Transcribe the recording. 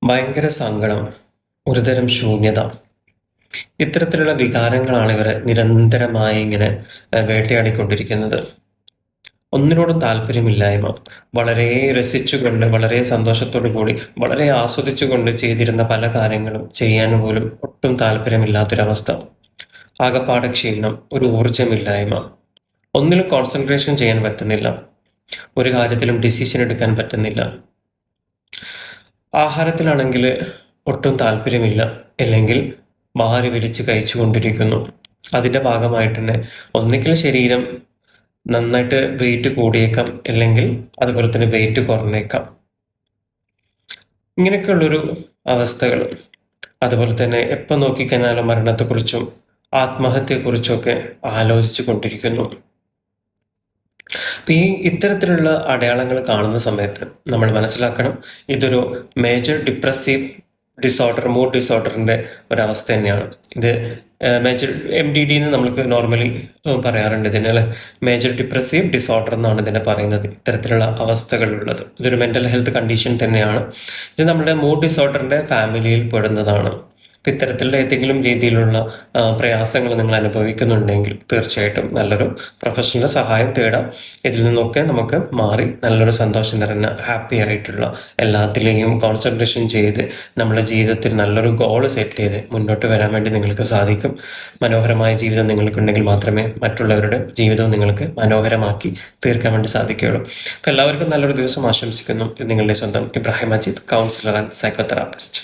ഭയങ്കര സങ്കടം, ഒരുതരം ശൂന്യത. ഇത്തരത്തിലുള്ള വികാരങ്ങളാണ് ഇവരെ നിരന്തരമായി ഇങ്ങനെ വേട്ടയാടിക്കൊണ്ടിരിക്കുന്നത്. ഒന്നിനോടും താല്പര്യമില്ലായ്മ, വളരെ രസിച്ചുകൊണ്ട്, വളരെ സന്തോഷത്തോടു കൂടി, വളരെ ആസ്വദിച്ചുകൊണ്ട് ചെയ്തിരുന്ന പല കാര്യങ്ങളും ചെയ്യാൻ പോലും ഒട്ടും താല്പര്യമില്ലാത്തൊരവസ്ഥ. ആകപ്പാടെ ക്ഷീണം, ഒരു ഊർജ്ജമില്ലായ്മ, ഒന്നിലും കോൺസെൻട്രേഷൻ ചെയ്യാൻ പറ്റുന്നില്ല, ഒരു കാര്യത്തിലും ഡിസിഷൻ എടുക്കാൻ പറ്റുന്നില്ല. ആഹാരത്തിലാണെങ്കിൽ ഒട്ടും താല്പര്യമില്ല, അല്ലെങ്കിൽ വാരി വലിച്ച് കഴിച്ചുകൊണ്ടിരിക്കുന്നു. അതിൻ്റെ ഭാഗമായിട്ട് തന്നെ ഒന്നുകിൽ ശരീരം നന്നായിട്ട് വെയിറ്റ് കൂടിയേക്കാം, അല്ലെങ്കിൽ അതുപോലെ തന്നെ വെയിറ്റ് കുറഞ്ഞേക്കാം. ഇങ്ങനെയൊക്കെയുള്ളൊരു അവസ്ഥകൾ. അതുപോലെ തന്നെ എപ്പോൾ നോക്കിക്കഴിഞ്ഞാലും മരണത്തെക്കുറിച്ചും ആത്മഹത്യയെക്കുറിച്ചുമൊക്കെ ആലോചിച്ചു കൊണ്ടിരിക്കുന്നു. അപ്പം ഇത്തരത്തിലുള്ള അടയാളങ്ങൾ കാണുന്ന സമയത്ത് നമ്മൾ മനസ്സിലാക്കണം, ഇതൊരു മേജർ ഡിപ്രസീവ് ഡിസോർഡർ, മൂഡ് ഡിസോർഡറിൻ്റെ ഒരവസ്ഥ തന്നെയാണ്. ഇത് മേജർ MDD എന്ന് നമ്മൾക്ക് നോർമലി പറയാറുണ്ട് ഇതിന്, അല്ലെ? മേജർ ഡിപ്രസീവ് ഡിസോർഡർ എന്നാണ് ഇതിനെ പറയുന്നത്. ഇത്തരത്തിലുള്ള അവസ്ഥകളുള്ളത് ഇതൊരു മെൻ്റൽ ഹെൽത്ത് കണ്ടീഷൻ തന്നെയാണ്. ഇത് നമ്മുടെ മൂഡ് ഡിസോർഡറിൻ്റെ ഫാമിലിയിൽ പെടുന്നതാണ്. അപ്പം ഇത്തരത്തിലുള്ള ഏതെങ്കിലും രീതിയിലുള്ള പ്രയാസങ്ങൾ നിങ്ങൾ അനുഭവിക്കുന്നുണ്ടെങ്കിൽ തീർച്ചയായിട്ടും നല്ലൊരു പ്രൊഫഷണൽ സഹായം തേടാം. ഇതിൽ നിന്നൊക്കെ നമുക്ക് മാറി നല്ലൊരു സന്തോഷം നിറഞ്ഞ ഹാപ്പി ആയിട്ടുള്ള എല്ലാത്തിലെയും കോൺസെൻട്രേഷൻ ചെയ്ത് നമ്മുടെ ജീവിതത്തിൽ നല്ലൊരു ഗോൾ സെറ്റ് ചെയ്ത് മുന്നോട്ട് വരാൻ വേണ്ടി നിങ്ങൾക്ക് സാധിക്കും. മനോഹരമായ ജീവിതം നിങ്ങൾക്കുണ്ടെങ്കിൽ മാത്രമേ മറ്റുള്ളവരുടെ ജീവിതവും നിങ്ങൾക്ക് മനോഹരമാക്കി തീർക്കാൻ വേണ്ടി സാധിക്കുകയുള്ളൂ. അപ്പോൾ എല്ലാവർക്കും നല്ലൊരു ദിവസം ആശംസിക്കുന്നു. നിങ്ങളുടെ സ്വന്തം Ibrahim Majeed, councillor and psychotherapist.